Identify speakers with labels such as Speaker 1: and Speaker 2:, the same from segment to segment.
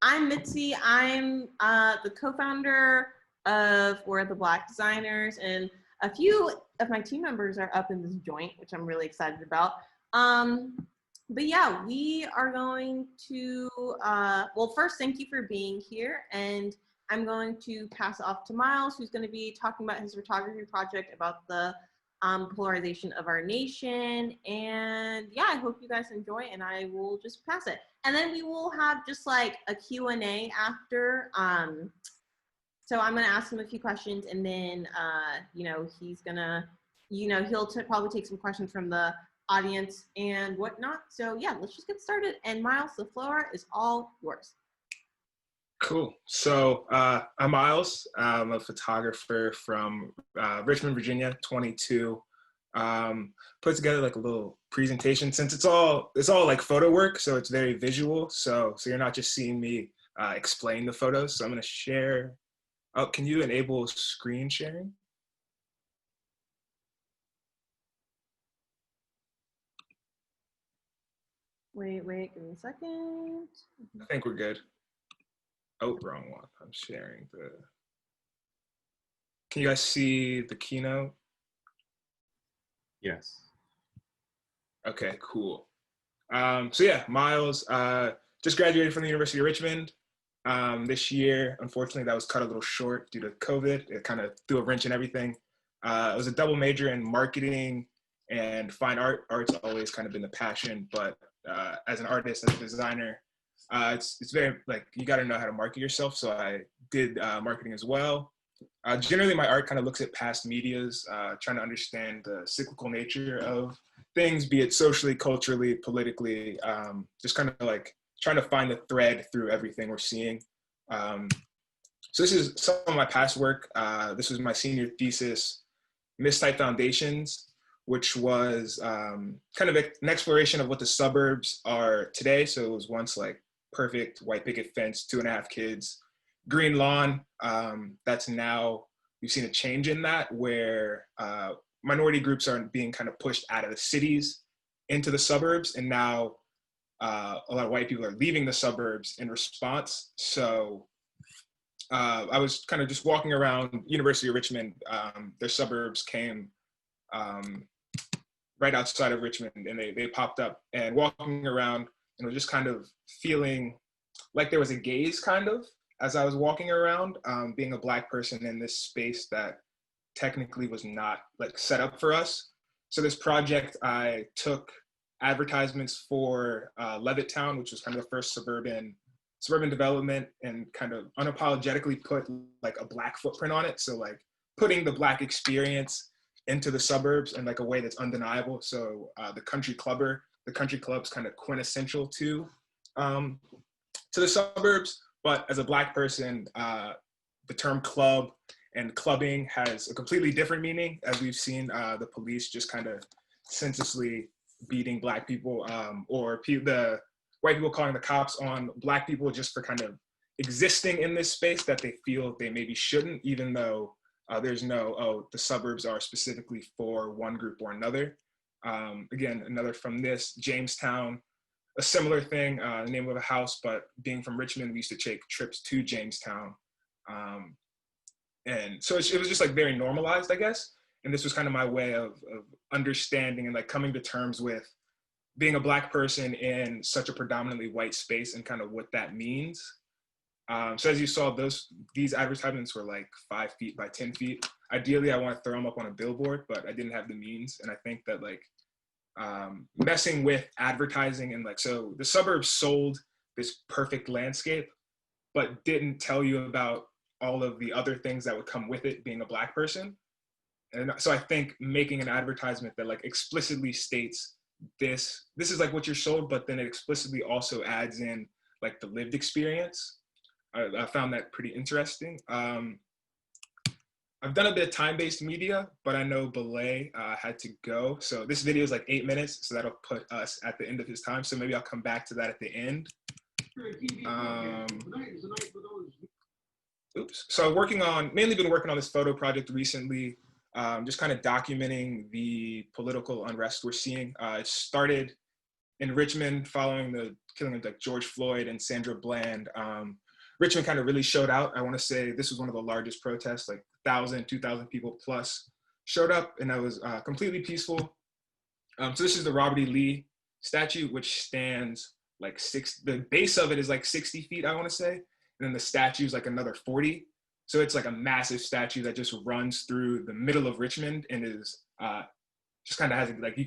Speaker 1: I'm Mitzi. I'm the co-founder of We're the Black Designers, and a few of my team members are up in this joint, which I'm really excited about. But yeah, we are going to, well, first, thank you for being here. And I'm going to pass off to Miles, who's going to be talking about his photography project about the polarization of our nation. And yeah, I hope you guys enjoy, and I will just pass it. And then we will have just like a Q&A after. So I'm gonna ask him a few questions, and then he's gonna, he'll probably take some questions from the audience and whatnot. So yeah, let's just get started. And Miles, the floor is all yours.
Speaker 2: Cool. So I'm Miles. I'm a photographer from Richmond, Virginia, 22. Put together like a little presentation since it's all like photo work, so it's very visual. So you're not just seeing me explain the photos. So I'm gonna share. Oh, can you enable screen sharing?
Speaker 1: Wait, give me a second.
Speaker 2: I think we're good. Oh, wrong one. I'm sharing the. Can you guys see the keynote?
Speaker 3: Yes.
Speaker 2: Okay, cool. So yeah, Miles just graduated from the University of Richmond this year. Unfortunately, that was cut a little short due to COVID. It kind of threw a wrench in everything. It was a double major in marketing and fine art. Art's always kind of been the passion, but as an artist, as a designer, it's very like you got to know how to market yourself. So I did marketing as well. Generally, my art kind of looks at past medias, trying to understand the cyclical nature of things, be it socially, culturally, politically, just kind of like trying to find the thread through everything we're seeing. So this is some of my past work. This was my senior thesis, Mistype Foundations, which was kind of an exploration of what the suburbs are today. So it was once like perfect white picket fence, 2.5 kids, green lawn. That's now, we've seen a change in that where minority groups are being kind of pushed out of the cities into the suburbs. And now a lot of white people are leaving the suburbs in response. So I was kind of just walking around University of Richmond. Their suburbs came right outside of Richmond, and they popped up, and walking around and was just kind of feeling like there was a gaze kind of as I was walking around, being a Black person in this space that technically was not like set up for us. So this project, I took advertisements for Levittown, which was kind of the first suburban development, and kind of unapologetically put like a Black footprint on it. So like putting the Black experience into the suburbs in like a way that's undeniable. So the country club's kind of quintessential to the suburbs. But as a Black person, the term club and clubbing has a completely different meaning, as we've seen the police just kind of senselessly beating Black people, or the white people calling the cops on Black people just for kind of existing in this space that they feel they maybe shouldn't, even though there's no, oh, the suburbs are specifically for one group or another. Again, another from this, Jamestown, a similar thing, the name of a house, but being from Richmond, we used to take trips to Jamestown. And so it was just like very normalized, I guess. And this was kind of my way of understanding and like coming to terms with being a Black person in such a predominantly white space and kind of what that means. So as you saw, these advertisements were like 5 feet by 10 feet. Ideally, I want to throw them up on a billboard, but I didn't have the means. And I think that like messing with advertising and like, so the suburbs sold this perfect landscape, but didn't tell you about all of the other things that would come with it being a Black person. And so I think making an advertisement that like explicitly states this is like what you're sold, but then it explicitly also adds in like the lived experience. I found that pretty interesting. I've done a bit of time-based media, but I know Belay had to go. So this video is like 8 minutes, so that'll put us at the end of his time. So maybe I'll come back to that at the end. Oops. So mainly been working on this photo project recently, just kind of documenting the political unrest we're seeing. It started in Richmond following the killing of like George Floyd and Sandra Bland. Richmond kind of really showed out. I want to say this was one of the largest protests, like 1,000, 2,000 people plus showed up, and that was completely peaceful. So this is the Robert E. Lee statue, which stands like the base of it is like 60 feet, I want to say. And then the statue is like another 40. So it's like a massive statue that just runs through the middle of Richmond and is just kind of has like,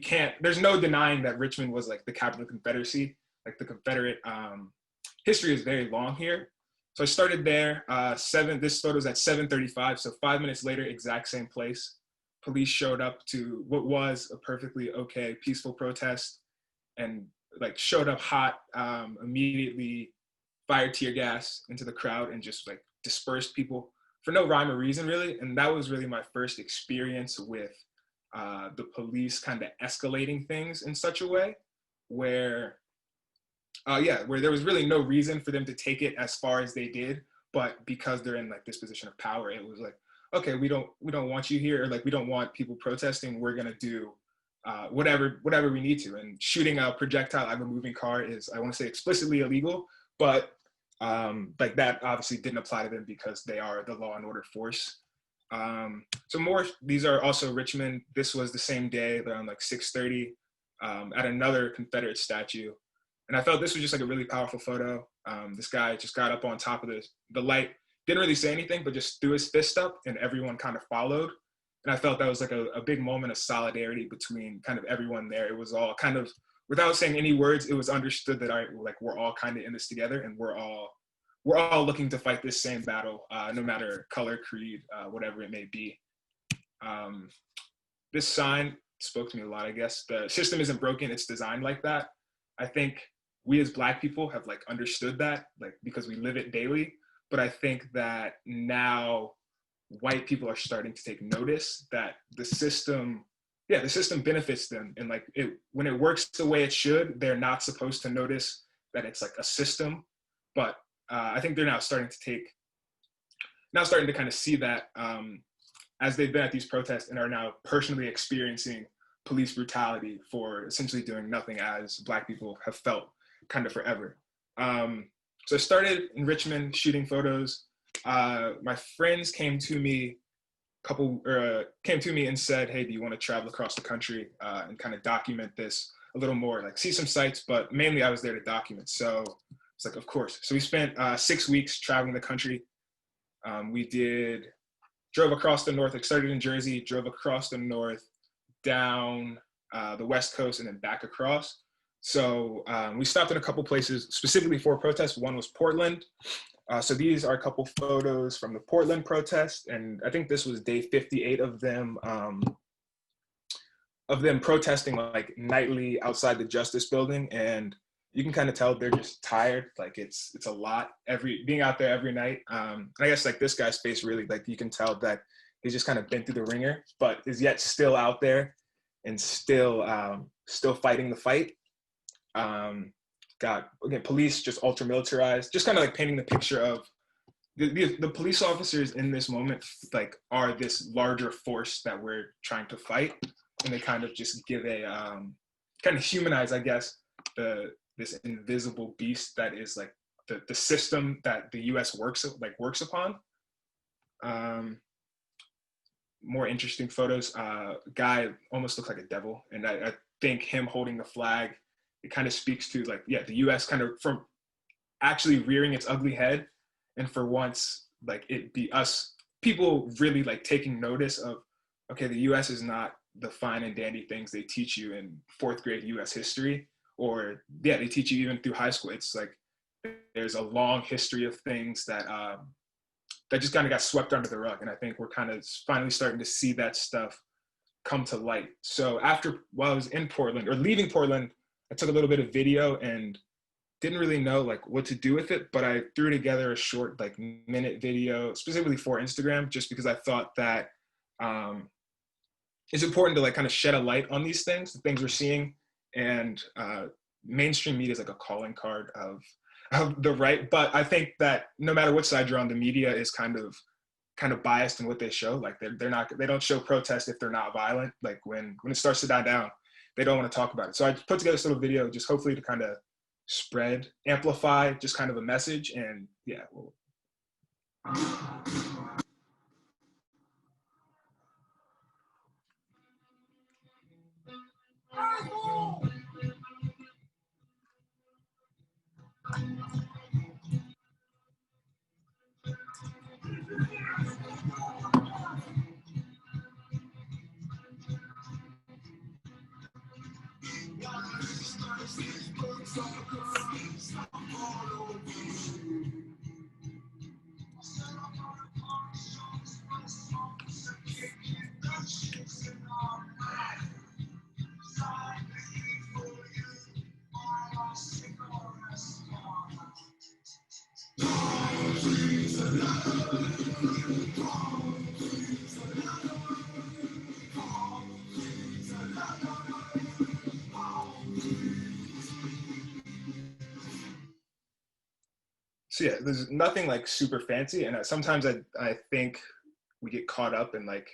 Speaker 2: there's no denying that Richmond was like the capital of the Confederacy. Like the Confederate history is very long here. So I started there, this photo's at 7:35. So 5 minutes later, exact same place. Police showed up to what was a perfectly okay, peaceful protest and like showed up hot, immediately fired tear gas into the crowd and just like dispersed people for no rhyme or reason really. And that was really my first experience with the police kind of escalating things in such a way where there was really no reason for them to take it as far as they did, but because they're in like this position of power, it was like, okay, we don't want you here, or like we don't want people protesting. We're gonna do whatever we need to. And shooting a projectile out of a moving car is, I want to say, explicitly illegal, but like that obviously didn't apply to them because they are the law and order force. These are also Richmond. This was the same day around like 6:30 at another Confederate statue. And I felt this was just like a really powerful photo. This guy just got up on top of the light, didn't really say anything, but just threw his fist up and everyone kind of followed. And I felt that was like a big moment of solidarity between kind of everyone there. It was all kind of, without saying any words, it was understood that we're all kind of in this together, and we're all looking to fight this same battle, no matter color, creed, whatever it may be. This sign spoke to me a lot, I guess. The system isn't broken, it's designed like that. I think we as Black people have like understood that, like because we live it daily. But I think that now white people are starting to take notice that the system benefits them. And like when it works the way it should, they're not supposed to notice that it's like a system. But I think they're now starting to kind of see that as they've been at these protests and are now personally experiencing police brutality for essentially doing nothing, as Black people have felt kind of forever. So I started in Richmond shooting photos. My friends came to me and said, hey, do you want to travel across the country and kind of document this a little more, like see some sites, but mainly I was there to document. So it's like, of course. So we spent 6 weeks traveling the country. We drove across the north, like started in Jersey, drove across the north, down the West Coast, and then back across. So we stopped in a couple places specifically for protests. One was Portland. So these are a couple photos from the Portland protest, and I think this was day 58 of them protesting like nightly outside the Justice Building. And you can kind of tell they're just tired. Like it's a lot being out there every night. I guess like this guy's face really, like you can tell that he's just kind of been through the ringer, but is yet still out there and still fighting the fight. Police just ultra militarized, just kind of like painting the picture of the police officers in this moment, like are this larger force that we're trying to fight. And they kind of just give a kind of humanize, I guess, this invisible beast that is like the system that the US works upon. More interesting photos. Guy almost looks like a devil, and I think him holding the flag, it kind of speaks to like, the US kind of from actually rearing its ugly head, and for once, like it be us people really like taking notice of, okay, the US is not the fine and dandy things they teach you in 4th grade US history, or they teach you even through high school. It's like there's a long history of things that just kind of got swept under the rug, and I think we're kind of finally starting to see that stuff come to light. So while I was in Portland, or leaving Portland, I took a little bit of video and didn't really know like what to do with it, but I threw together a short like minute video specifically for Instagram, just because I thought that it's important to like kind of shed a light on these things, the things we're seeing. And mainstream media is like a calling card of the right, but I think that no matter what side you're on, the media is kind of biased in what they show. Like they don't show protest if they're not violent. Like when it starts to die down, they don't want to talk about it. So I put together this little video just hopefully to kind of spread, amplify just kind of a message. And yeah, well, so yeah, there's nothing like super fancy. And sometimes I think we get caught up in like,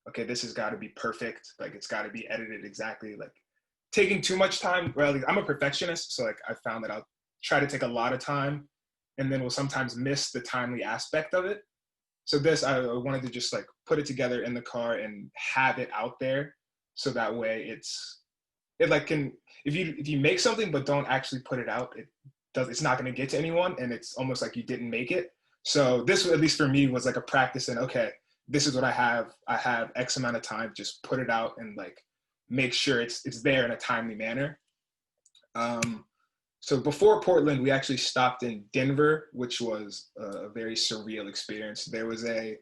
Speaker 2: okay, this has got to be perfect. Like it's got to be edited exactly, like taking too much time. Well, like, I'm a perfectionist. So like I found that I'll try to take a lot of time and then we'll sometimes miss the timely aspect of it. So this, I wanted to just like put it together in the car and have it out there. So that way it like can, if you make something but don't actually put it out, it's not going to get to anyone, and it's almost like you didn't make it. So this, at least for me, was like a practice in, okay, this is what I have X amount of time, just put it out and like make sure it's there in a timely manner. So before Portland, we actually stopped in Denver, which was a very surreal experience. There was a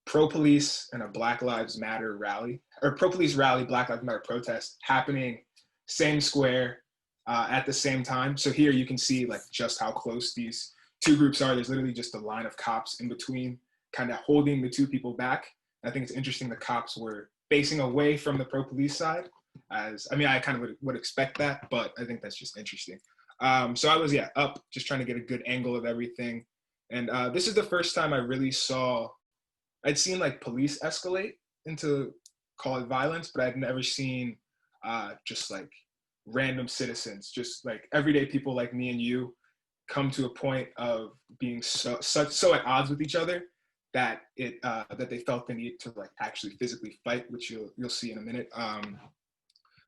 Speaker 2: pro-police and a Black Lives Matter rally, or pro-police rally, Black Lives Matter protest happening same square at the same time. So here you can see like just how close these two groups are. There's literally just a line of cops in between, kind of holding the two people back. I think it's interesting the cops were facing away from the pro-police side. As I mean, I kind of would expect that, but I think that's just interesting. So I was up, just trying to get a good angle of everything. And this is the first time I really saw, I'd seen like police escalate into, call it violence, but I'd never seen just like random citizens, just like everyday people like me and you, come to a point of being so at odds with each other that that they felt the need to like actually physically fight, which you'll see in a minute. So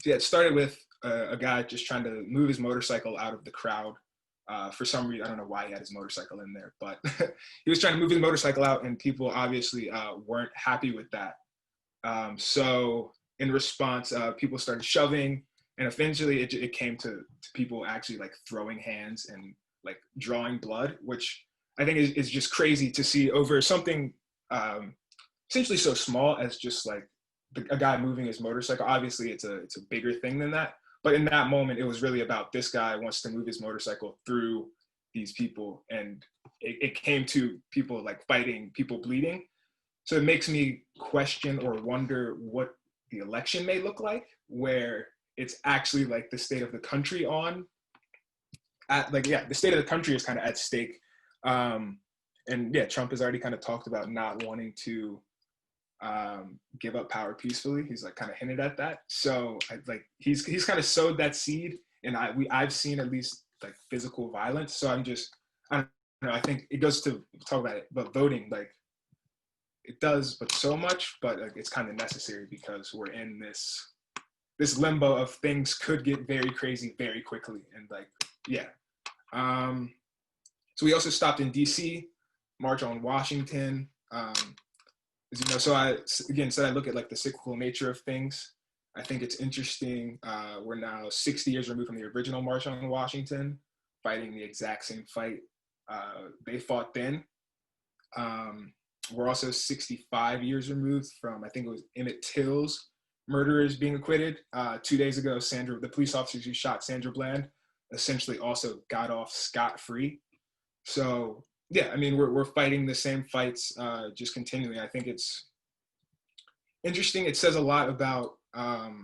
Speaker 2: yeah, it started with a guy just trying to move his motorcycle out of the crowd. For some reason, I don't know why he had his motorcycle in there, but he was trying to move his motorcycle out, and people obviously weren't happy with that. So in response, people started shoving, and eventually it came to people actually like throwing hands and like drawing blood, which I think is just crazy to see over something essentially so small as just like a guy moving his motorcycle. Obviously, it's a bigger thing than that. But in that moment, it was really about this guy wants to move his motorcycle through these people. And it came to people like fighting, people bleeding. So it makes me question or wonder what the election may look like, where it's actually like the state of the country the state of the country is kind of at stake. And yeah, Trump has already kind of talked about not wanting to give up power peacefully. He's like kind of hinted at that. So he's kind of sowed that seed, and I've seen at least like physical violence. So I don't know. I think it goes to talk about it, but voting, like it does, but so much, but like, it's kind of necessary because we're in this limbo of things could get very crazy very quickly. And like, yeah. So we also stopped in DC, March on Washington. As you know, so I look at like the cyclical nature of things. I think it's interesting. We're now 60 years removed from the original March on Washington, fighting the exact same fight they fought then. We're also 65 years removed from, I think it was Emmett Till's murderers being acquitted. 2 days ago, the police officers who shot Sandra Bland essentially also got off scot-free. So yeah, I mean, we're fighting the same fights, just continually. I think it's interesting. It says a lot about what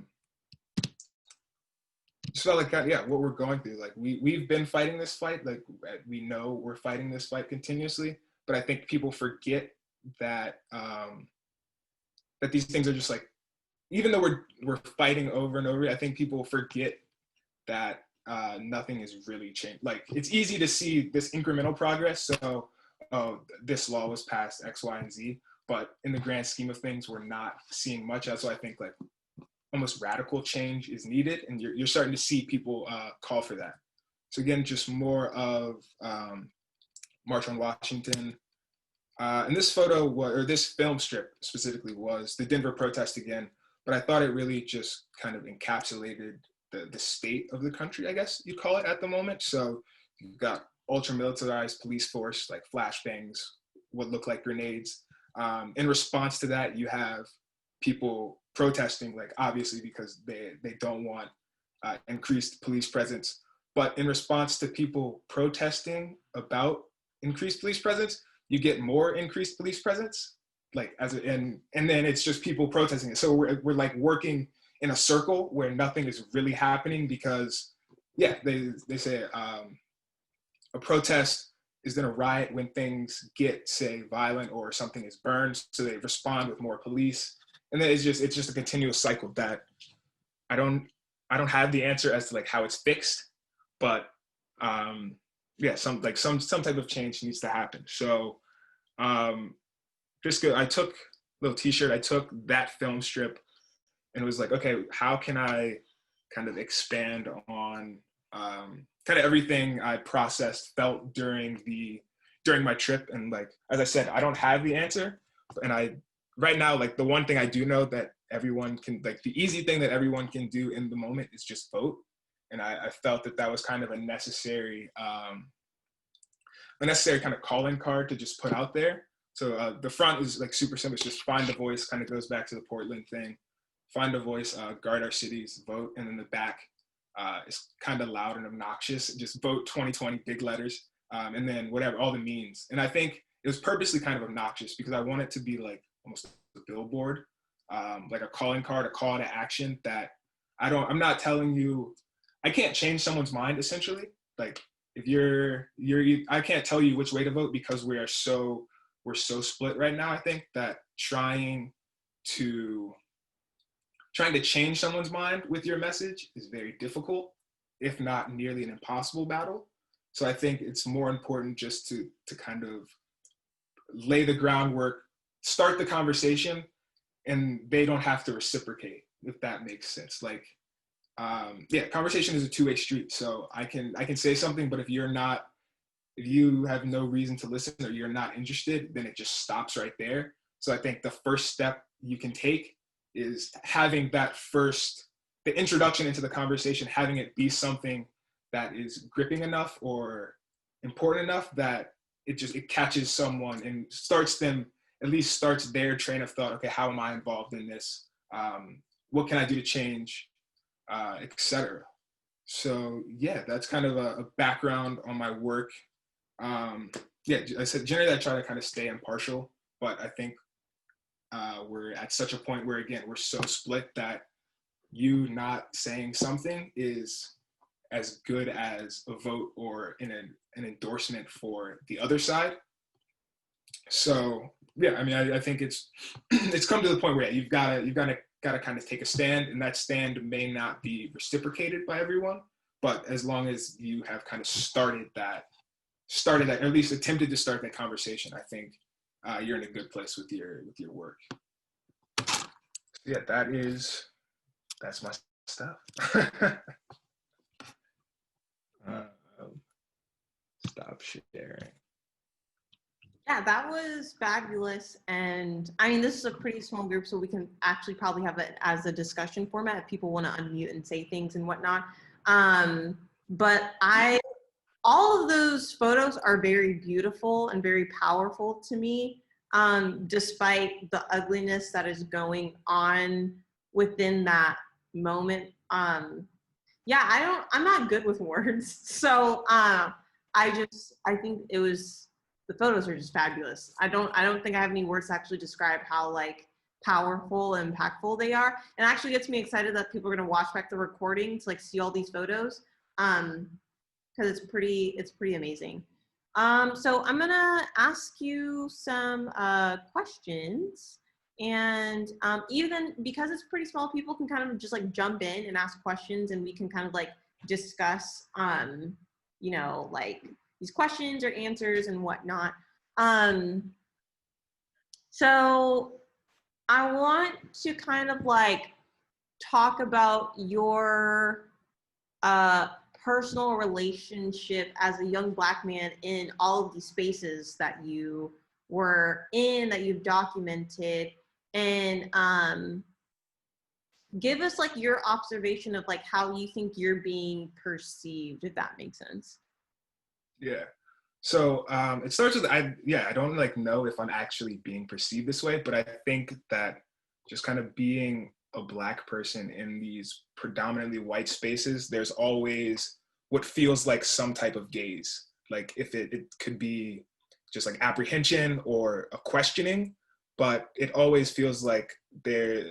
Speaker 2: we're going through. Like we've been fighting this fight. Like we know we're fighting this fight continuously. But I think people forget that that these things are just like even though we're fighting over and over, I think people forget that nothing is really changed. Like, it's easy to see this incremental progress. So, oh, this law was passed X, Y, and Z, but in the grand scheme of things, we're not seeing much. That's why I think like almost radical change is needed, and you're starting to see people call for that. So again, just more of March on Washington. And this photo, or this film strip specifically, was the Denver protest again, but I thought it really just kind of encapsulated the state of the country, I guess you'd call it at the moment. So you've got ultra militarized police force, like flashbangs, what look like grenades. In response to that, you have people protesting, like obviously because they don't want increased police presence. But in response to people protesting about increased police presence, you get more increased police presence, like and then it's just people protesting it. So we're like working in a circle where nothing is really happening because, yeah, they say a protest is going to riot when things get, say, violent or something is burned. So they respond with more police, and then it's just a continuous cycle that I don't have the answer as to like how it's fixed, but yeah, some type of change needs to happen. So just good. I took a little T-shirt. I took that film strip, and it was like, okay, how can I kind of expand on kind of everything I processed, felt during my trip. And like, as I said, I don't have the answer. And right now, like the one thing I do know that everyone can, like the easy thing that everyone can do in the moment is just vote. And I felt that was kind of a necessary kind of calling card to just put out there. So the front is like super simple. It's just find a voice, kind of goes back to the Portland thing. Find a voice, guard our cities, vote. And then the back is kind of loud and obnoxious. Just vote 2020, big letters. And then whatever, all the means. And I think it was purposely kind of obnoxious because I want it to be like almost a billboard, like a calling card, a call to action that I'm not telling you, I can't change someone's mind essentially. Like if I can't tell you which way to vote because we're so split right now. I think that trying to change someone's mind with your message is very difficult, if not nearly an impossible battle. So I think it's more important just to kind of lay the groundwork, start the conversation, and they don't have to reciprocate, if that makes sense. Like, yeah, conversation is a two-way street. So I can say something, but if you have no reason to listen or you're not interested, then it just stops right there. So I think the first step you can take is having the introduction into the conversation, having it be something that is gripping enough or important enough that it catches someone and starts their train of thought. Okay, how am I involved in this? What can I do to change, etc. So yeah, that's kind of a background on my work. Yeah, I said generally I try to kind of stay impartial, but I think we're at such a point where, again, we're so split that you not saying something is as good as a vote or an endorsement for the other side. So yeah, I mean, I think it's come to the point where you've got to kind of take a stand, and that stand may not be reciprocated by everyone, but as long as you have kind of started that, or at least attempted to start that conversation, I think you're in a good place with your work. Yeah, that's my stuff. Stop sharing.
Speaker 1: Yeah, that was fabulous. And I mean, this is a pretty small group, so we can actually probably have it as a discussion format if people want to unmute and say things and whatnot. But all of those photos are very beautiful and very powerful to me, despite the ugliness that is going on within that moment. Yeah, I'm not good with words. So I think the photos are just fabulous. I don't think I have any words to actually describe how like powerful and impactful they are. And it actually gets me excited that people are gonna watch back the recording to like see all these photos. Because it's pretty amazing. So I'm gonna ask you some questions. And even because it's pretty small, people can kind of just like jump in and ask questions, and we can kind of like discuss, you know, like these questions or answers and whatnot. So I want to kind of like talk about your personal relationship as a young Black man in all of these spaces that you were in, that you've documented, and give us like your observation of like how you think you're being perceived, if that makes sense.
Speaker 2: Yeah. So it starts with I don't like know if I'm actually being perceived this way, but I think that just kind of being a Black person in these predominantly white spaces, there's always what feels like some type of gaze. Like if it could be just like apprehension or a questioning, but it always feels like there,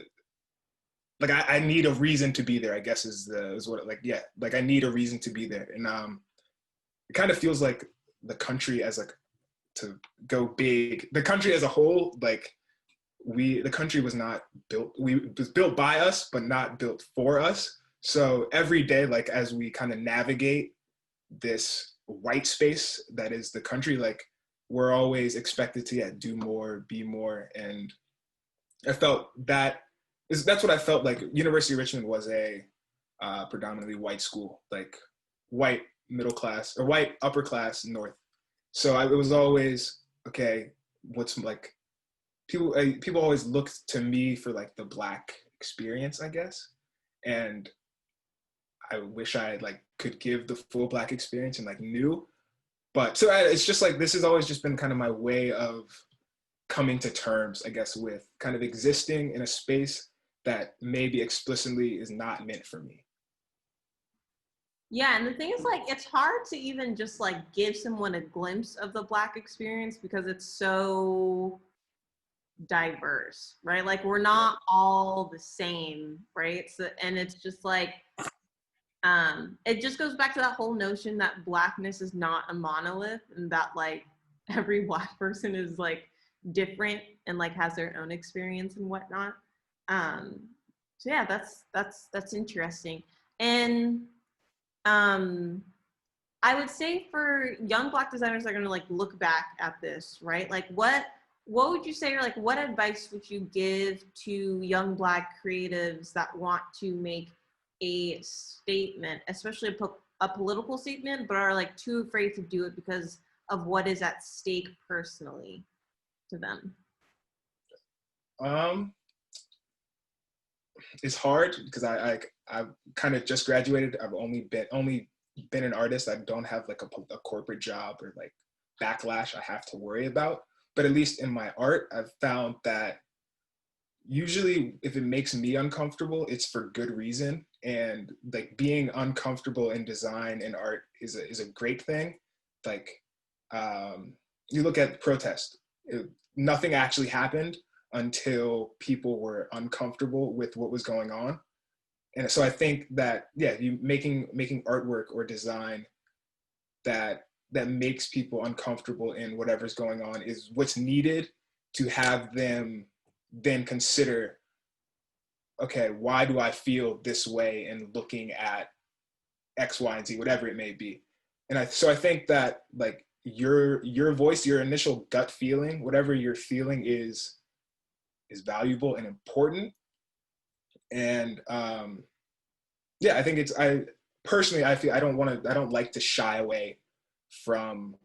Speaker 2: like I need a reason to be there, I guess is what, like, yeah, like I need a reason to be there. And it kind of feels like the country as like, to go big, the country as a whole, like the country was not built, it was built by us, but not built for us. So every day, like as we kind of navigate this white space that is the country, like we're always expected to do more, be more. And I felt that's what I felt like. University of Richmond was a predominantly white school, like white middle class or white upper class North. So it was always, okay, what's like, people always looked to me for like the Black experience, I guess. And I wish I like could give the full Black experience and like knew. But so it's just like, this has always just been kind of my way of coming to terms, I guess, with kind of existing in a space that maybe explicitly is not meant for me.
Speaker 1: Yeah, and the thing is like it's hard to even just like give someone a glimpse of the Black experience because it's so diverse, right? Like we're not all the same, right? So, and it's just like it just goes back to that whole notion that Blackness is not a monolith, and that like every Black person is like different and like has their own experience and whatnot. So yeah, that's interesting. And I would say for young Black designers that are going to like look back at this, right? Like what would you say, or like what advice would you give to young Black creatives that want to make a statement, especially a political statement, but are like too afraid to do it because of what is at stake personally to them?
Speaker 2: It's hard because I've kind of just graduated. I've only been an artist. I don't have like a corporate job or like backlash I have to worry about. But at least in my art, I've found that usually if it makes me uncomfortable, it's for good reason. And like being uncomfortable in design and art is a great thing. Like you look at protest, nothing actually happened until people were uncomfortable with what was going on. And so I think that, yeah, you making artwork or design that makes people uncomfortable in whatever's going on is what's needed to have them then consider, okay, why do I feel this way, and looking at X, Y, and Z, whatever it may be. And so I think that like your voice, your initial gut feeling, whatever you're feeling is valuable and important. And yeah, I think I personally, I feel I don't like to shy away from,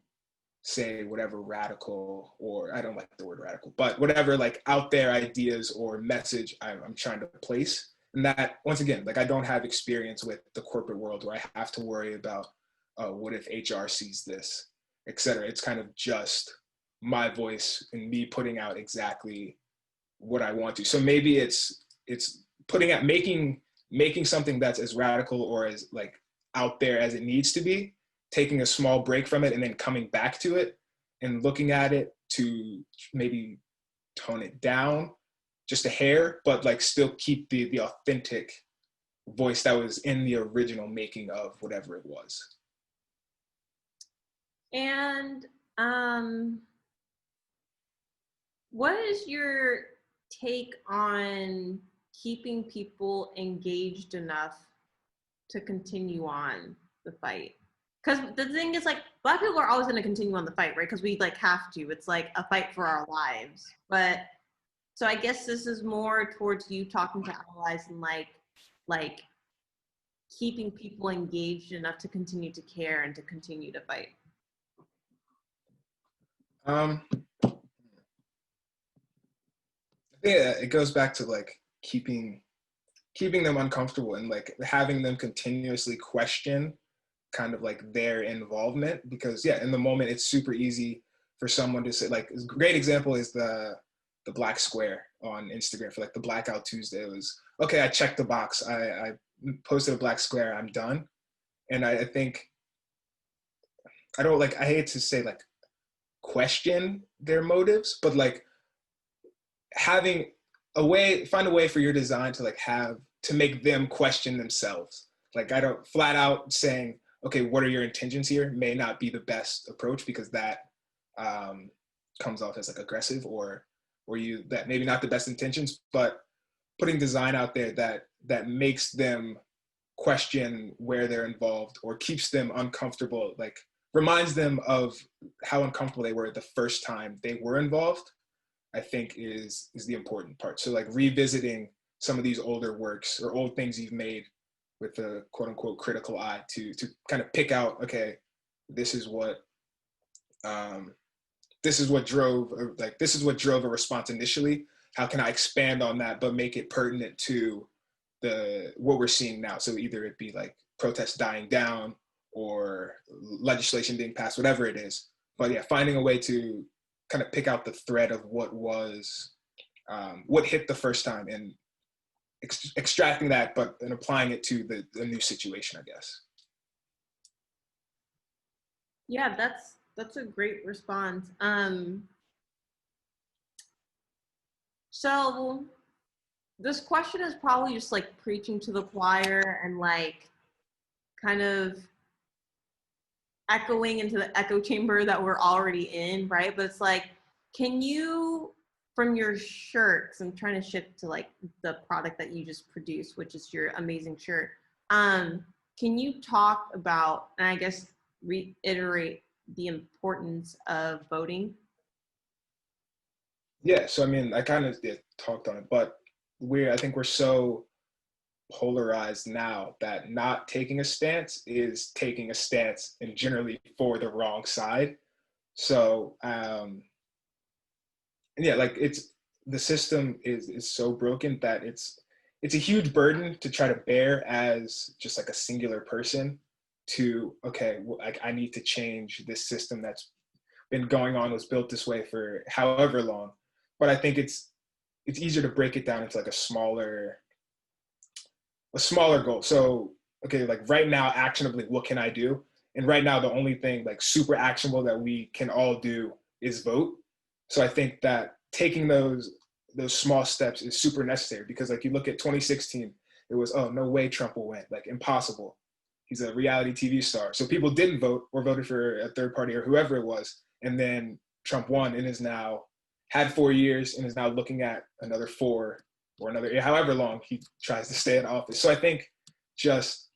Speaker 2: say, whatever radical, or I don't like the word radical, but whatever like out there ideas or message I'm trying to place. And that, once again, like I don't have experience with the corporate world where I have to worry about what if HR sees this, etc. It's kind of just my voice and me putting out exactly what I want to. So maybe it's putting out, making something that's as radical or as like out there as it needs to be, taking a small break from it and then coming back to it and looking at it to maybe tone it down just a hair, but like still keep the authentic voice that was in the original making of whatever it was.
Speaker 1: And what is your take on keeping people engaged enough to continue on the fight? Because the thing is, like, Black people are always going to continue on the fight, right? Because we like have to. It's like a fight for our lives. But so I guess this is more towards you talking to allies and like keeping people engaged enough to continue to care and to continue to fight.
Speaker 2: Yeah, it goes back to like keeping them uncomfortable and like having them continuously question kind of like their involvement, because yeah, in the moment it's super easy for someone to say, like, a great example is the black square on Instagram for like the Blackout Tuesday. It was, okay, I checked the box, I posted a black square, I'm done. And I think I don't like, I hate to say like question their motives, but like having a way, find a way for your design to like have to make them question themselves. Like, I don't flat out saying, okay, what are your intentions here, may not be the best approach, because that comes off as like aggressive or you, that maybe not the best intentions, but putting design out there that makes them question where they're involved or keeps them uncomfortable, like reminds them of how uncomfortable they were the first time they were involved, I think is the important part. So like revisiting some of these older works or old things you've made with a quote unquote critical eye to kind of pick out, okay, this is what drove, or like, this is what drove a response initially. How can I expand on that, but make it pertinent to what we're seeing now? So either it be like protests dying down or legislation being passed, whatever it is. But yeah, finding a way to kind of pick out the thread of what was, what hit the first time, and extracting that, but and applying it to the new situation, I guess.
Speaker 1: Yeah, that's a great response. So this question is probably just like preaching to the choir and like kind of echoing into the echo chamber that we're already in, right? But it's like, can you, from your shirts, I'm trying to shift to like the product that you just produced, which is your amazing shirt. Can you talk about, and I guess reiterate the importance of voting?
Speaker 2: Yeah, so I mean, I kind of talked on it, but I think we're so polarized now that not taking a stance is taking a stance, and generally for the wrong side. So, and yeah, like the system is so broken that it's a huge burden to try to bear as just like a singular person to, okay, well, like I need to change this system that's been going on, was built this way for however long. But I think it's easier to break it down into like a smaller goal. So, okay, like right now, actionably, what can I do? And right now, the only thing like super actionable that we can all do is vote. So I think that taking those small steps is super necessary, because like you look at 2016, it was, oh, no way Trump will win, like impossible. He's a reality TV star. So people didn't vote or voted for a third party or whoever it was. And then Trump won and is now had 4 years and is now looking at another 4 or another, however long he tries to stay in office. So I think just,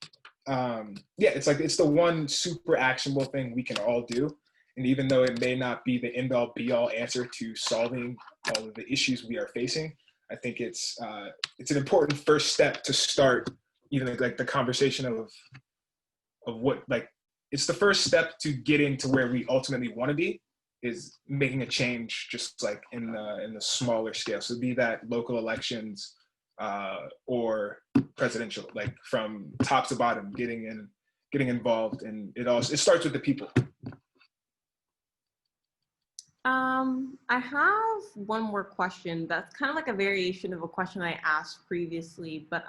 Speaker 2: yeah, it's like, it's the one super actionable thing we can all do. And even though it may not be the end all be all answer to solving all of the issues we are facing, I think it's an important first step to start even like the conversation of what, like, it's the first step to getting to where we ultimately want to be, is making a change, just like in the smaller scale. So be that local elections or presidential, like from top to bottom, getting involved, and it starts with the people.
Speaker 1: I have one more question that's kind of like a variation of a question I asked previously, but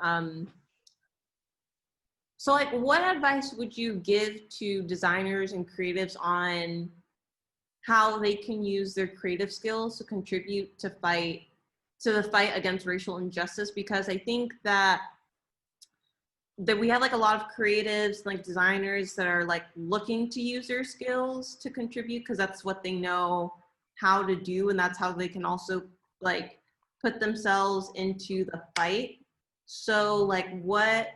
Speaker 1: so like, what advice would you give to designers and creatives on how they can use their creative skills to contribute to the fight against racial injustice? Because I think that we have like a lot of creatives, like designers, that are like looking to use their skills to contribute because that's what they know how to do, and that's how they can also like put themselves into the fight. So like what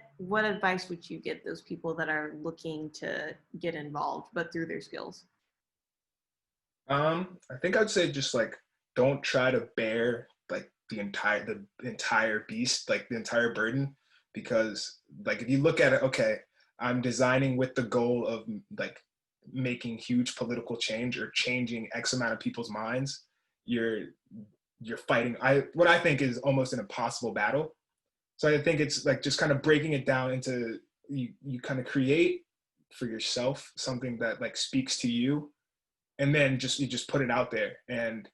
Speaker 1: advice would you give those people that are looking to get involved, but through their skills?
Speaker 2: I think I'd say just like don't try to bear like the entire beast, like the entire burden, because like if you look at it, okay, I'm designing with the goal of like making huge political change or changing X amount of people's minds. You're fighting what I think is almost an impossible battle. So I think it's like just kind of breaking it down into you kind of create for yourself something that like speaks to you, and then you just put it out there. And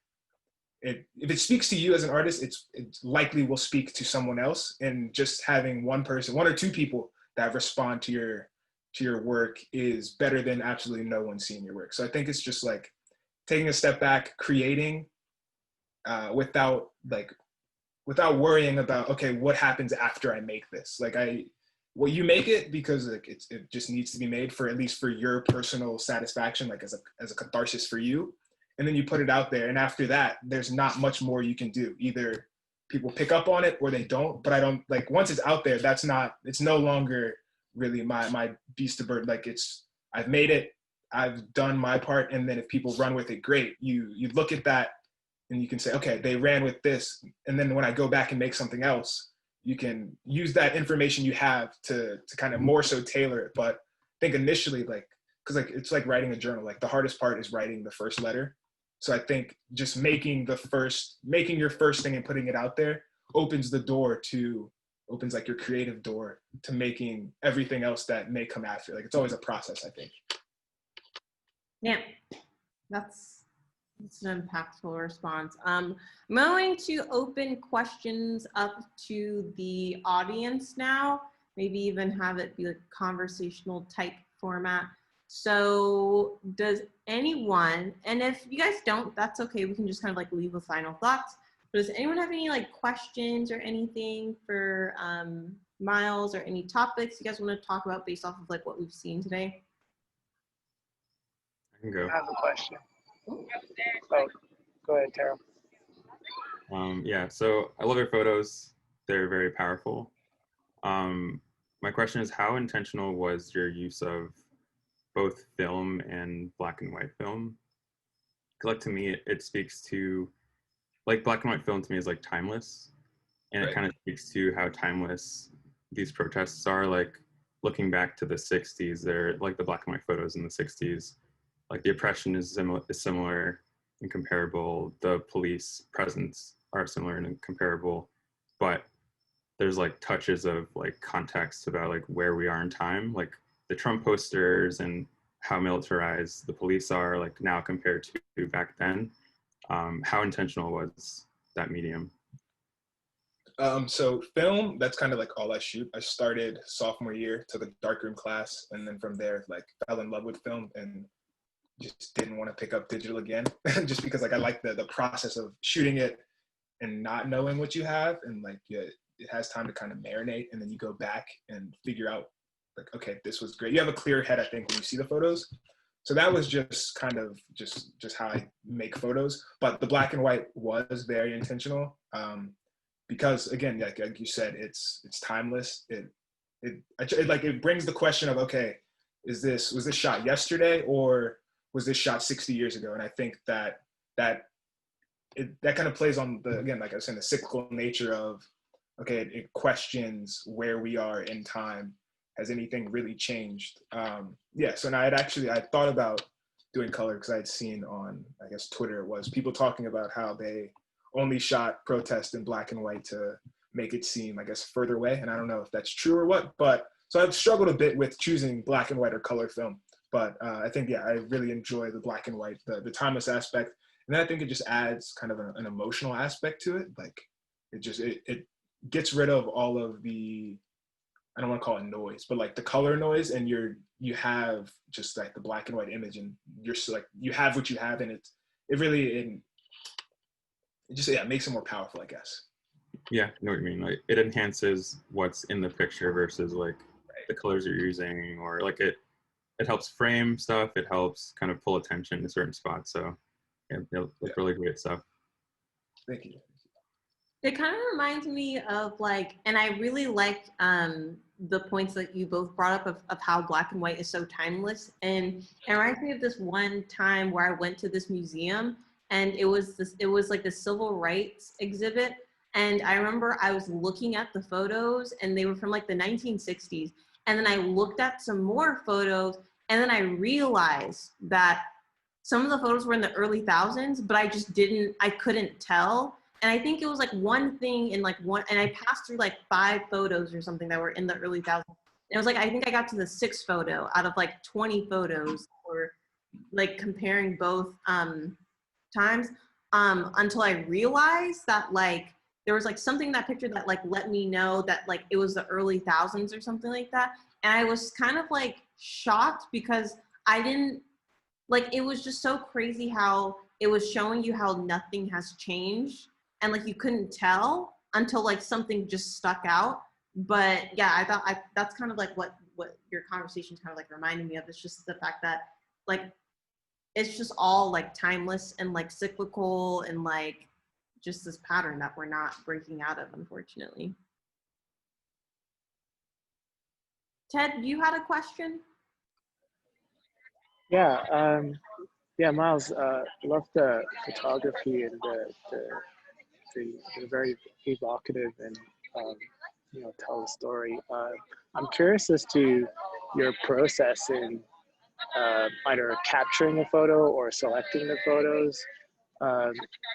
Speaker 2: if it speaks to you as an artist, it likely will speak to someone else. And just having one or two people that respond to your work is better than absolutely no one seeing your work. So I think it's just like taking a step back, creating without worrying about, okay, what happens after I make this? You make it because like it just needs to be made for at least for your personal satisfaction, like as a catharsis for you. And then you put it out there, and after that, there's not much more you can do. Either people pick up on it or they don't. But I don't like once it's out there, it's no longer really my beast of burden. Like I've made it, I've done my part, and then if people run with it, great. You look at that and you can say, okay, they ran with this, and then when I go back and make something else, you can use that information you have to kind of more so tailor it. But I think initially, like, because like it's like writing a journal, like the hardest part is writing the first letter. So I think just making your first thing and putting it out there opens like your creative door to making everything else that may come after. Like it's always a process, I think.
Speaker 1: Yeah, that's an impactful response. I'm going to open questions up to the audience now, maybe even have it be like conversational type format. So does anyone, and if you guys don't, that's okay, we can just kind of like leave with final thoughts. But does anyone have any like questions or anything for Miles, or any topics you guys want to talk about based off of like what we've seen today?
Speaker 3: I can go.
Speaker 4: I have a question. Oh, go ahead, Tara.
Speaker 3: Yeah, so I love your photos. They're very powerful. My question is, how intentional was your use of both film and black and white film? Because like to me, it speaks to, like black and white film to me is like timeless. And
Speaker 2: Right.
Speaker 3: It kind of speaks to how timeless these protests are. Like looking back to the 60s, they're like the black and white photos in the 60s. Like the oppression is similar and comparable. The police presence are similar and comparable, but there's like touches of like context about like where we are in time, like the Trump posters and how militarized the police are like now compared to back then. How intentional was that medium?
Speaker 2: So film, that's kind of like all I shoot. I started sophomore year, took a darkroom class, and then from there, like fell in love with film and just didn't want to pick up digital again, just because like I like the process of shooting it and not knowing what you have, and like it has time to kind of marinate, and then you go back and figure out like, okay, this was great. You have a clear head, I think, when you see the photos. So that was just kind of just how I make photos. But the black and white was very intentional. Because again, like you said, it's timeless. It brings the question of, okay, was this shot yesterday or was this shot 60 years ago? And I think that kind of plays on the, again, like I was saying, the cyclical nature of, okay, it questions where we are in time. Has anything really changed? So now I thought about doing color because I had seen on, I guess, Twitter, it was people talking about how they only shot protest in black and white to make it seem, I guess, further away. And I don't know if that's true or what, but so I've struggled a bit with choosing black and white or color film. But I think, I really enjoy the black and white, the timeless aspect. And then I think it just adds kind of an emotional aspect to it. Like it gets rid of all of the, I don't want to call it noise, but like the color noise, and you have just like the black and white image, and you're so like, you have what you have, and it makes it more powerful, I guess.
Speaker 3: Yeah, I know what you mean. Like it enhances what's in the picture versus like the colors you're using, or like it helps frame stuff. It helps kind of pull attention to certain spots. So yeah, really great stuff.
Speaker 2: Thank you.
Speaker 1: It kind of reminds me of like, and I really liked the points that you both brought up of how black and white is so timeless. And it reminds me of this one time where I went to this museum, and it was like the civil rights exhibit. And I remember I was looking at the photos, and they were from like the 1960s. And then I looked at some more photos, and then I realized that some of the photos were in the early thousands, but I couldn't tell. And I think it was like one thing in like one, and I passed through like 5 photos or something that were in the early thousands. And it was like, I think I got to the 6th photo out of like 20 photos, or like comparing both times, until I realized that like, there was like something in that picture that like let me know that like it was the early thousands or something like that. And I was kind of like shocked because I didn't, like, it was just so crazy how it was showing you how nothing has changed, and like you couldn't tell until like something just stuck out. But yeah, I thought that's kind of like what your conversation's kind of like reminding me of. It's just the fact that like it's just all like timeless and like cyclical, and like just this pattern that we're not breaking out of, unfortunately. Ted, you had a question?
Speaker 4: Yeah, Miles, love the photography and the very evocative and tell the story. I'm curious as to your process in either capturing a photo or selecting the photos.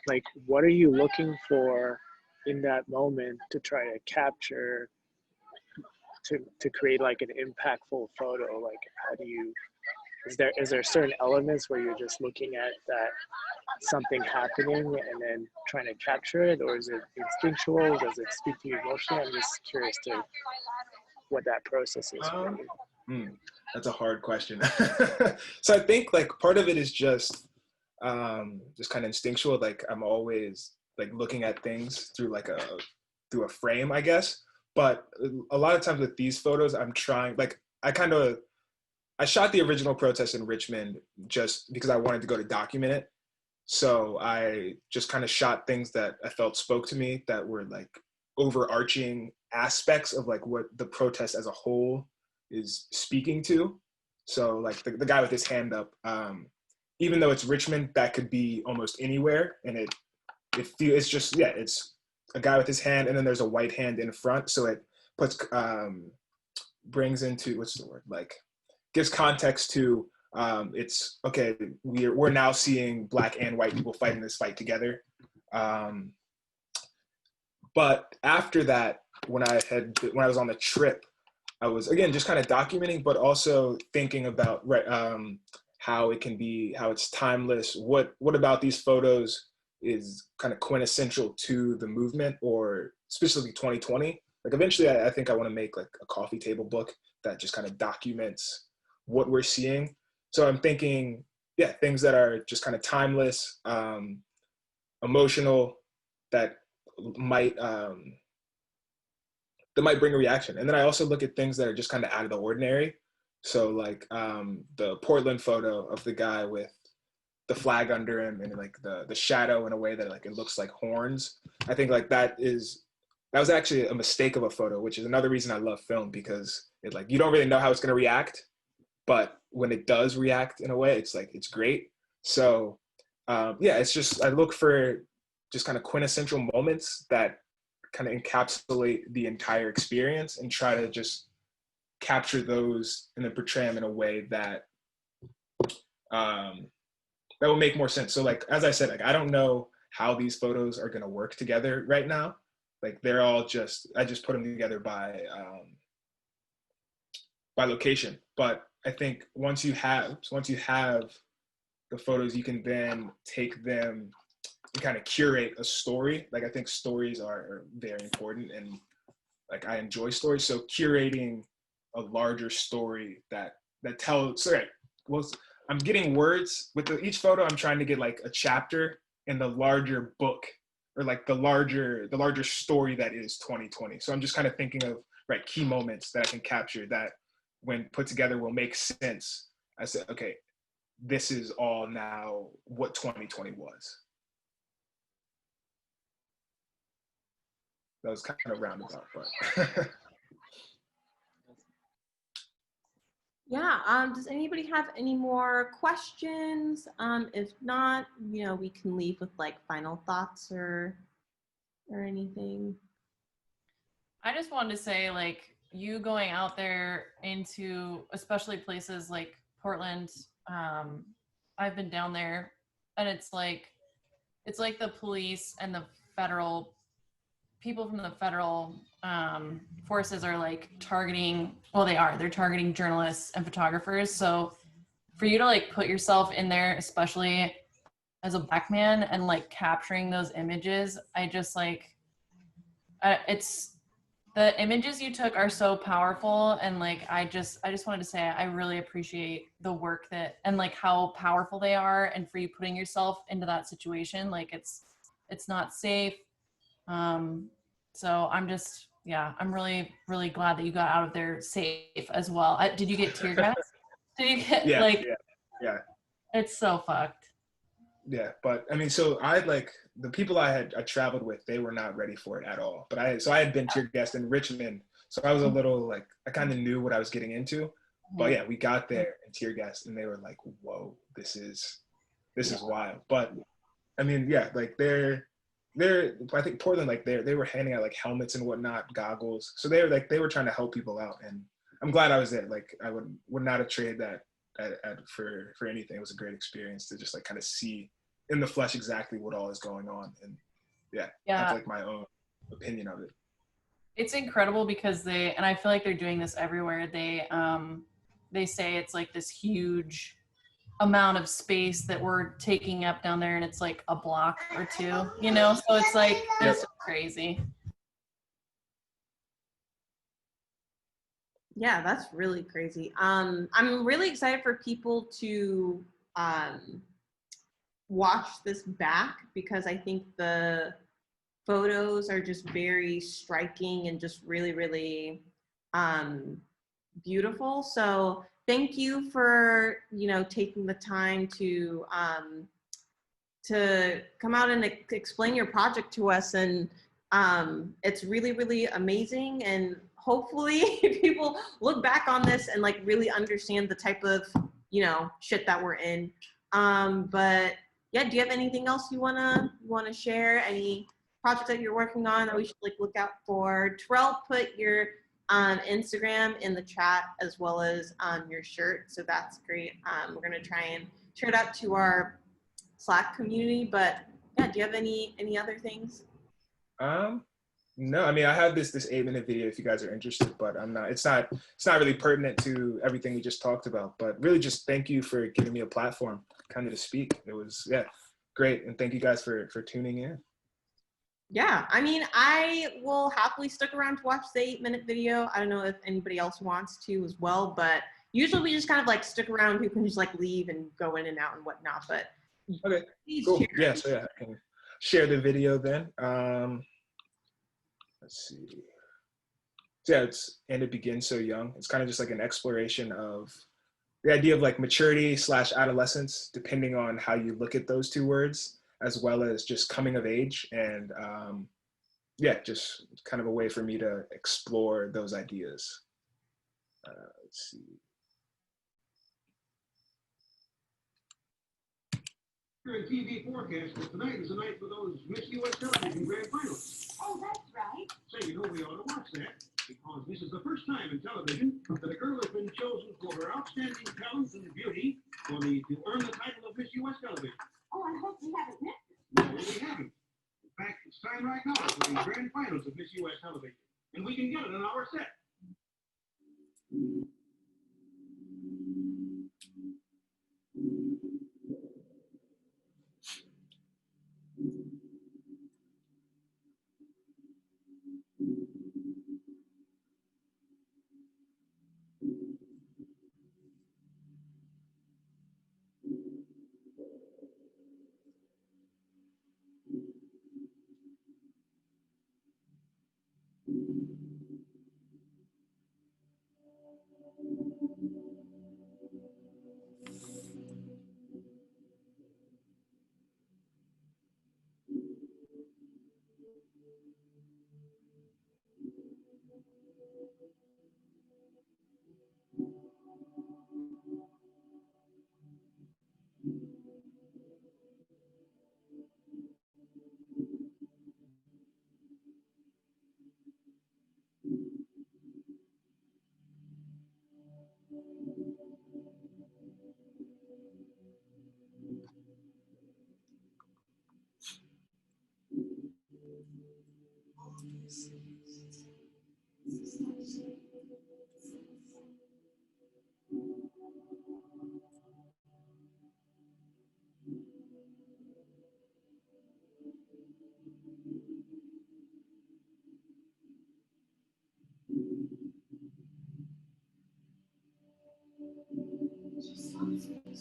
Speaker 4: Like, what are you looking for in that moment to try to capture to create like an impactful photo? Like, how do you? Is there certain elements where you're just looking at that something happening and then trying to capture it, or is it instinctual? Does it speak to you emotionally? I'm just curious to what that process is for you.
Speaker 2: That's a hard question. So I think like part of it is just kind of instinctual. Like I'm always like looking at things through a frame, I guess. But a lot of times with these photos, I'm trying, like I shot the original protest in Richmond just because I wanted to go to document it. So I just kind of shot things that I felt spoke to me, that were like overarching aspects of like what the protest as a whole is speaking to. So like the guy with his hand up, even though it's Richmond, that could be almost anywhere. And it's just, yeah, it's a guy with his hand, and then there's a white hand in front. So it puts, brings into, what's the word? Like, gives context to, it's okay, we're now seeing black and white people fighting this fight together. But after that, when I was on the trip, I was again just kind of documenting, but also thinking about how it's timeless. What about these photos is kind of quintessential to the movement, or specifically 2020. Like eventually, I think I want to make like a coffee table book that just kind of documents what we're seeing. So I'm thinking, yeah, things that are just kind of timeless, emotional, that might bring a reaction. And then I also look at things that are just kind of out of the ordinary. So like the Portland photo of the guy with the flag under him, and like the shadow in a way that like it looks like horns. I think like that was actually a mistake of a photo, which is another reason I love film, because it like you don't really know how it's going to react, but when it does react in a way, it's like it's great. So yeah, it's just I look for just kind of quintessential moments that kind of encapsulate the entire experience, and try to just capture those and then portray them in a way that that will make more sense. So like, as I said, like I don't know how these photos are going to work together right now. Like they're all I just put them together by location. But I think once you have the photos, you can then take them and kind of curate a story. Like I think stories are very important, and like I enjoy stories. So curating a larger story that tells. Sorry, well, I'm getting words with each photo. I'm trying to get like a chapter in the larger book, or like the larger story that is 2020. So I'm just kind of thinking of key moments that I can capture that, when put together, will make sense. I said, okay, this is all now what 2020 was. that was kind of roundabout, but.
Speaker 1: Yeah, does anybody have any more questions? If not, you know, we can leave with like final thoughts or anything.
Speaker 5: I just wanted to say, like, you going out there into especially places like Portland, I've been down there, and it's like the police and the federal people from the federal forces are like targeting, well, they're targeting journalists and photographers. So for you to like put yourself in there, especially as a Black man, and like capturing those images, I just like, it's, the images you took are so powerful. And like, I just wanted to say, I really appreciate the work that, and like how powerful they are. And for you putting yourself into that situation, like it's not safe. So I'm just, yeah, I'm really, really glad that you got out of there safe as well. Did you get tear gas? Did you get
Speaker 2: yeah.
Speaker 5: It's so fucked.
Speaker 2: Yeah, but I mean, so I like the people I traveled with, they were not ready for it at all. But I had been tear gassed in Richmond, so I was a little like, I kind of knew what I was getting into. But yeah, we got there and tear gassed, and they were like, "Whoa, this is wild." But I mean, yeah, like they're I think Portland, like they were handing out like helmets and whatnot, goggles. So they were trying to help people out, and I'm glad I was there. Like I would not have traded that for anything. It was a great experience to just like kind of see in the flesh exactly what all is going on, and yeah, that's like my own opinion of it.
Speaker 5: It's incredible because and I feel like they're doing this everywhere. They say it's like this huge amount of space that we're taking up down there, and it's like a block or two, you know, so it's like it's crazy.
Speaker 1: Yeah, that's really crazy. I'm really excited for people to watch this back, because I think the photos are just very striking and just really, really beautiful. So thank you for, you know, taking the time to come out and explain your project to us. And it's really, really amazing. And hopefully people look back on this and like really understand the type of, you know, shit that we're in. But yeah, do you have anything else you wanna share? Any projects that you're working on that we should like look out for? Terrell put your Instagram in the chat, as well as your shirt, so that's great. We're gonna try and share it out to our Slack community. But yeah, do you have any other things?
Speaker 2: No, I mean, I have this 8-minute video if you guys are interested, but it's not really pertinent to everything we just talked about. But really just thank you for giving me a platform kind of to speak. It was great, and thank you guys for tuning in.
Speaker 1: Yeah, I mean, I will happily stick around to watch the 8-minute video. I don't know if anybody else wants to as well, but usually we just kind of like stick around. People can just like leave and go in and out and whatnot. But
Speaker 2: okay, cool. Yeah, so yeah, I can share the video then. Let's see. So yeah, and it begins so young. It's kind of just like an exploration of the idea of like maturity / adolescence, depending on how you look at those two words, as well as just coming of age. And just kind of a way for me to explore those ideas. Let's see.
Speaker 6: And TV forecast for tonight is the night for those Miss U.S. Television Grand Finals. Oh, that's right. So you know we ought to watch that, because this is the first time in television that a girl has been chosen for her outstanding talent and beauty to earn the title of Miss U.S. Television. Oh, I hope we haven't missed it. No, we haven't. In fact, it's time right now for the Grand Finals of Miss U.S. Television, and we can get it on our set.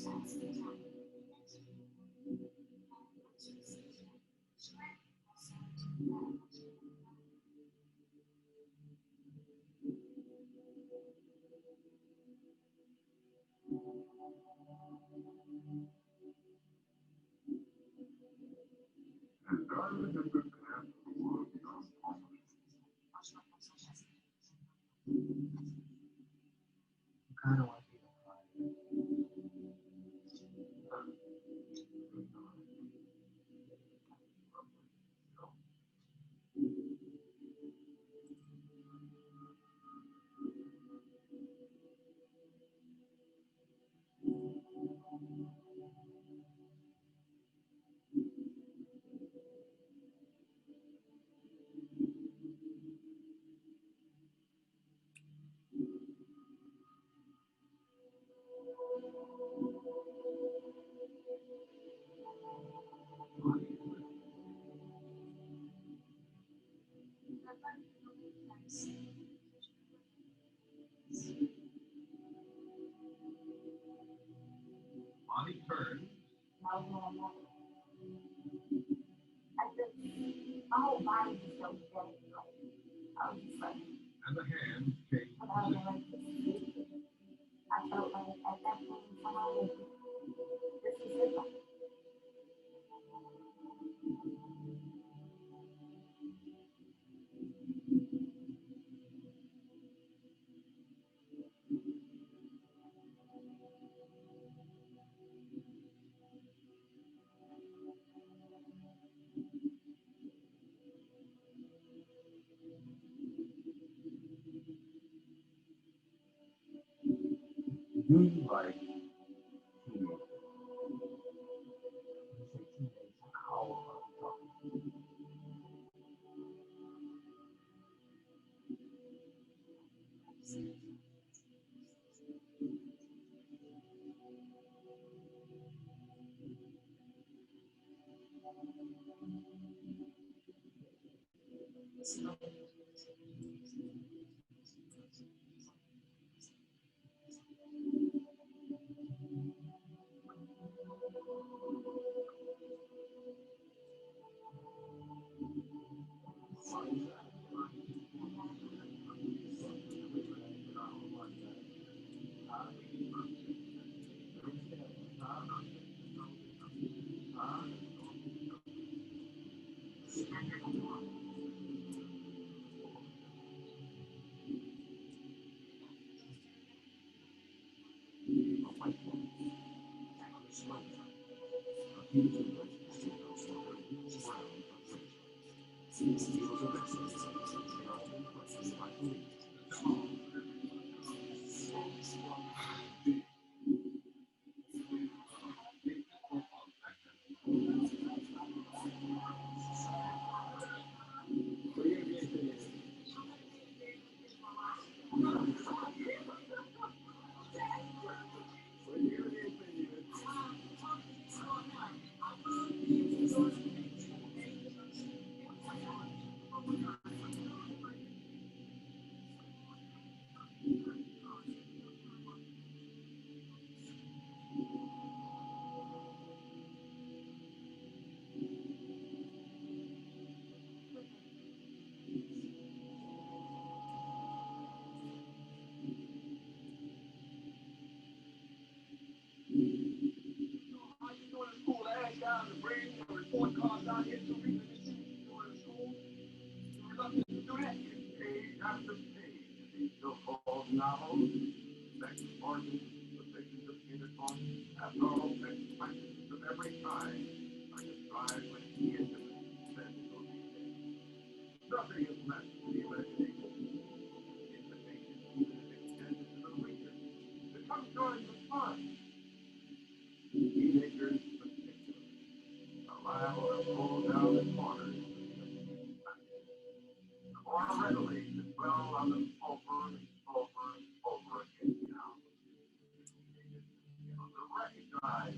Speaker 6: Body turns. My whole body just felt dead. I was just like, and the hand changed. I felt like at that point in time, this is it. Do you like teenagers? When you say teenage, how old are we talking? Novels, sex orgies, the pictures of uniforms, after all, sex practices of every kind are described with the intimate sensual detail. Nothing is left to the imagination. Invitation, even if extended to the reader, to come join the fun. Teenagers, particularly, are liable to pull down the corners of the more readily to dwell on them over and over and over again now. To recognize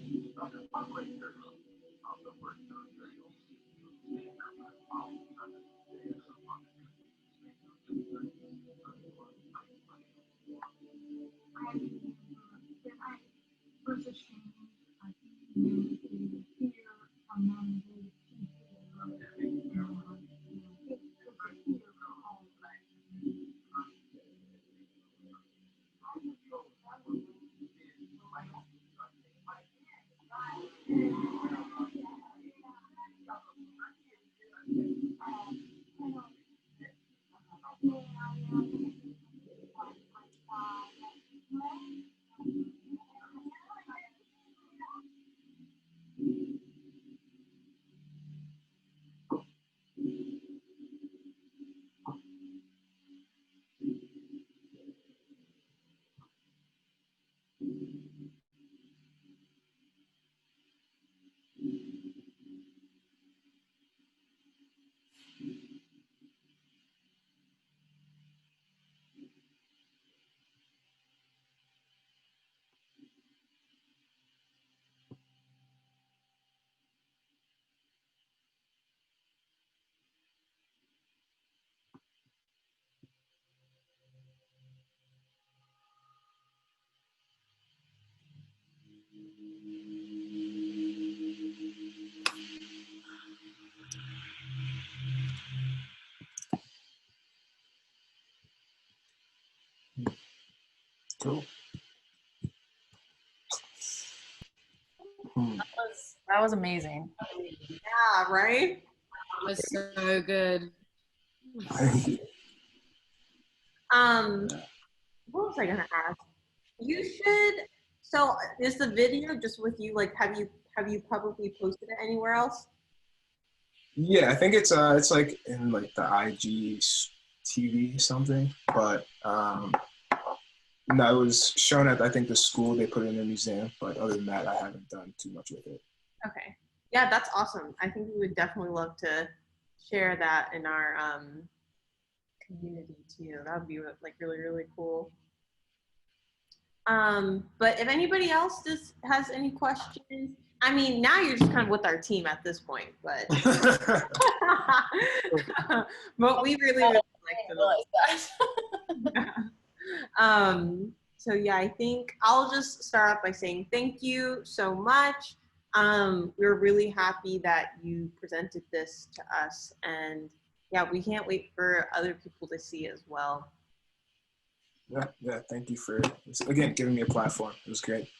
Speaker 2: Cool.
Speaker 5: That was amazing.
Speaker 1: Yeah, right?
Speaker 5: That was so good.
Speaker 1: What was I gonna ask? You should. So is the video just with you? Like, have you publicly posted it anywhere else?
Speaker 2: Yeah, I think it's like in like the IG TV something, but no, it was shown at I think the school. They put it in a museum, but other than that, I haven't done too much with it.
Speaker 1: Okay. Yeah, that's awesome. I think we would definitely love to share that in our community too. That would be like really, really cool. But if anybody else has any questions, I mean, now you're just kind of with our team at this point, but but we really, really like to. So yeah, I think I'll just start off by saying thank you so much. We're really happy that you presented this to us, and yeah, we can't wait for other people to see as well.
Speaker 2: Yeah, thank you for, again, giving me a platform. It was great.